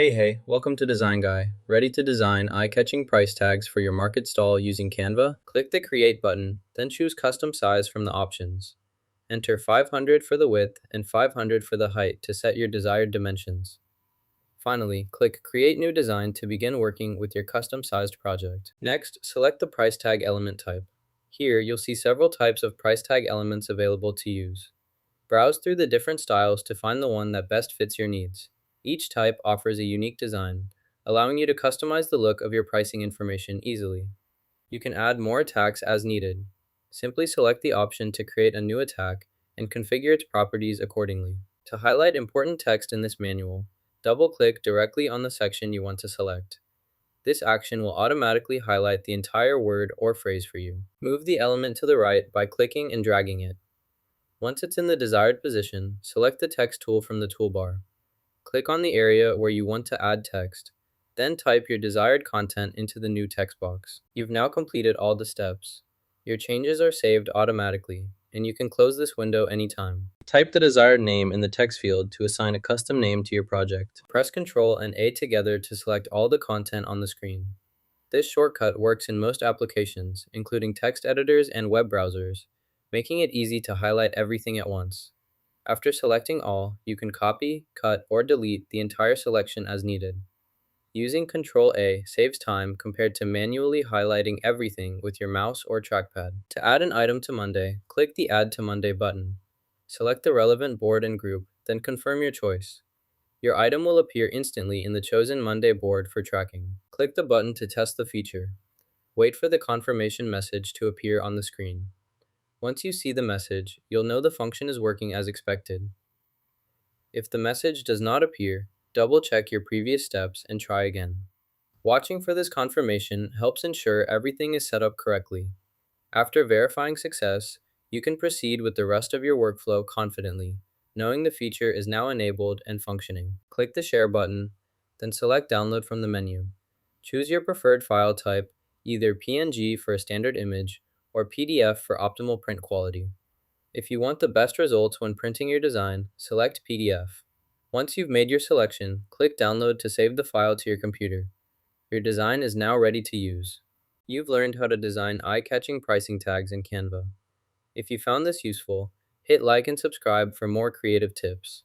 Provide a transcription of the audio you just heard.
Hey, welcome to Design Guy. Ready to design eye-catching price tags for your market stall using Canva? Click the Create button, then choose Custom Size from the options. Enter 500 for the width and 500 for the height to set your desired dimensions. Finally, click Create New Design to begin working with your custom-sized project. Next, select the price tag element type. Here, you'll see several types of price tag elements available to use. Browse through the different styles to find the one that best fits your needs. Each type offers a unique design, allowing you to customize the look of your pricing information easily. You can add more attacks as needed. Simply select the option to create a new attack and configure its properties accordingly. To highlight important text in this manual, double-click directly on the section you want to select. This action will automatically highlight the entire word or phrase for you. Move the element to the right by clicking and dragging it. Once it's in the desired position, select the text tool from the toolbar. Click on the area where you want to add text, then type your desired content into the new text box. You've now completed all the steps. Your changes are saved automatically, and you can close this window anytime. Type the desired name in the text field to assign a custom name to your project. Press Ctrl and A together to select all the content on the screen. This shortcut works in most applications, including text editors and web browsers, making it easy to highlight everything at once. After selecting all, you can copy, cut, or delete the entire selection as needed. Using Ctrl-A saves time compared to manually highlighting everything with your mouse or trackpad. To add an item to Monday, click the Add to Monday button. Select the relevant board and group, then confirm your choice. Your item will appear instantly in the chosen Monday board for tracking. Click the button to test the feature. Wait for the confirmation message to appear on the screen. Once you see the message, you'll know the function is working as expected. If the message does not appear, double-check your previous steps and try again. Watching for this confirmation helps ensure everything is set up correctly. After verifying success, you can proceed with the rest of your workflow confidently, knowing the feature is now enabled and functioning. Click the Share button, then select Download from the menu. Choose your preferred file type, either PNG for a standard image or PDF for optimal print quality. If you want the best results when printing your design, select PDF. Once you've made your selection, click Download to save the file to your computer. Your design is now ready to use. You've learned how to design eye-catching pricing tags in Canva. If you found this useful, hit like and subscribe for more creative tips.